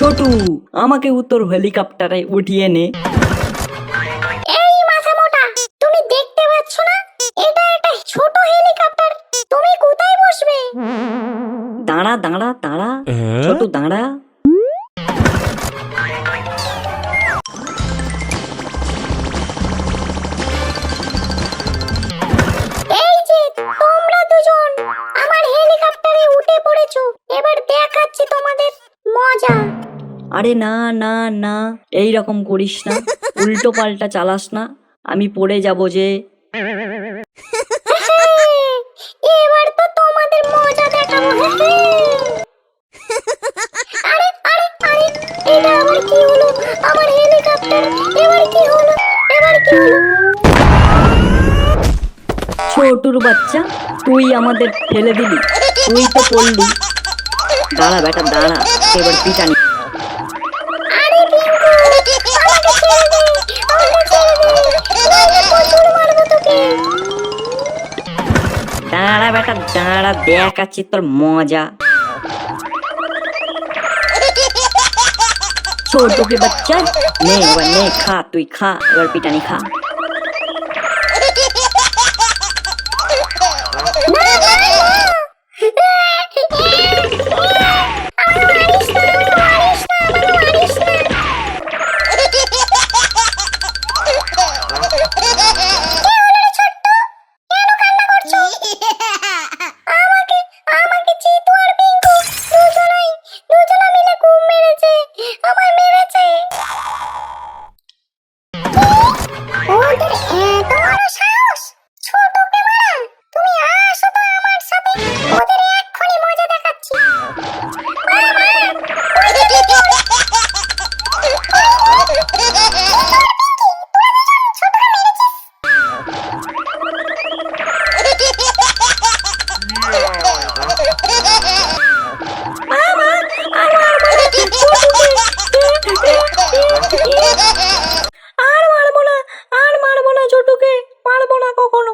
ছোটু, আমাকে তোর হেলিকপ্টারে উঠিয়ে নে। এই মাথা মোটা, তুমি দেখতে পাচ্ছ না এটা একটা ছোট হেলিকপ্টার? তুমি কোথায় বসবে? দাঁড়া দাঁড়া দাঁড়া, ছোটু দাঁড়া। এই যে তোমরা দুজন আমার হেলিকপ্টারে উঠে পড়েছো, এবার দেখাচ্ছি তোমাদের মজা। আরে না না না, এই রকম করিস না, উল্টো পাল্টা চালাস না, আমি পড়ে যাব যে। এবার তো তোমাদের মজা দেখাবো। আরে আরে আরে, এটা আবার কি হলো? আমার হেলিকপ্টার এবার কি হলো? এবার কি হলো? ছোটুর বাচ্চা, তুই আমাদের ফেলে দিলি, তুই তো পড়লি। দাঁড়া বেটা দাঁড়া, এবার পিটানি। আরে টিঙ্কু, আমাকে ছেড়ে দে, আমাকে ছেড়ে দে, নইলে প্রচুর মারবো তোকে। দাঁড়া বেটা দাঁড়া, দেখাচ্ছি তোর মজা। ছোটুকে বাচ্চা, নে এবার নে, খা তুই খা, এবার পিটানি খা। না না না, আমাকে মারিস না, আমাকে মারিস না, আমাকে মারিস না। আমাকে আমাকে চিতু আর পিঙ্কু দুজনা মিলে খুব মেরেছে, আমায় মেরেছে। ওদের এত বড় সাহস ছোটকে মারা! তুমি আসো তো আমার সাথে, ওদের এক্ষুনি মজা দেখাচ্ছি। মা, মা, ওইদিকে চল। ছোটকে মেরেছিস। আর মারবো না, আর মারবো না, ছোটুকে মারবো না কখনো।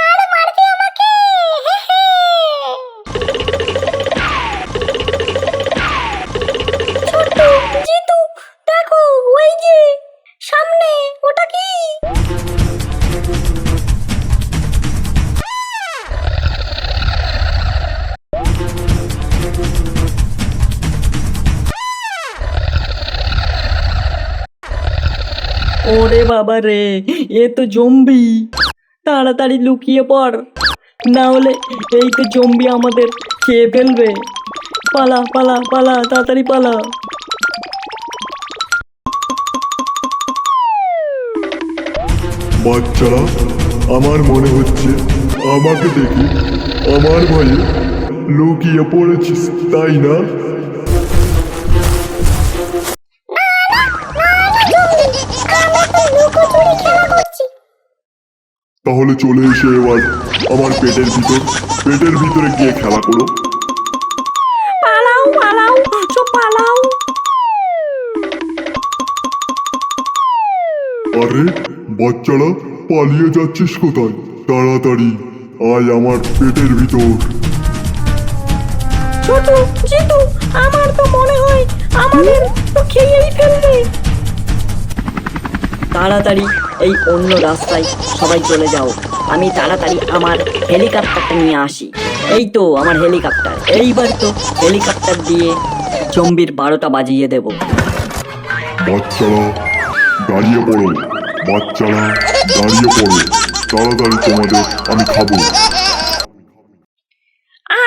আর মারবে আমাকে? ছোট্ট জিতু, দেখো ওই যে সামনে, ওটা কি? ওরে বাবা রে, এ তো জম্বি, তাড়াতাড়ি লুকিয়ে পড়, না হলে এই তো জম্বি আমাদের খেয়ে ফেলবে। পালা পালা পালা, তাড়াতাড়ি পালা। বাচ্চারা, আমার মনে হচ্ছে আমাকে দেখে আমার ভয়ে লুকিয়ে পড়েছিস, তাই না? তাহলে চলে এসে এবার আমার পেটের ভিতরে গিয়ে খেলা করো। পালাও পালাও, সব পালাও। আরে বাচ্চারা, পালিয়ে যাচ্ছিস কোথায়? তাড়াতাড়ি আয় আমার পেটের ভিতর। ছোট জিতু, আমার তো মনে হয় আমাদের তো খেয়েই ফেলবে। তাড়াতাড়ি এই অন্য রাস্তায় সবাই চলে যাও, আমি তাড়াতাড়ি আমার হেলিকপ্টারটা নিয়ে আসি। এই তো আমার হেলিকপ্টার, এইবার তো হেলিকপ্টার দিয়ে জম্বির 12টা বাজিয়ে দেব। বাচ্চারা দাঁড়িয়ে পড়ো, বাচ্চারা দাঁড়িয়ে পড়ো, তাড়াতাড়ি তোমাদের আমি খাবো।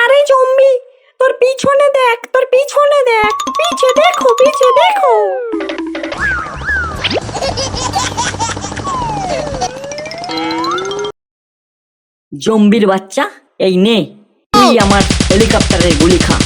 আরে জম্বি, তোর পিছনে দেখ, তোর পিছনে দেখ, পিছে দেখো, পিছে দেখো। জম্বির বাচ্চা, এই নে, তুই আমার হেলিকপ্টারের গুলি খা।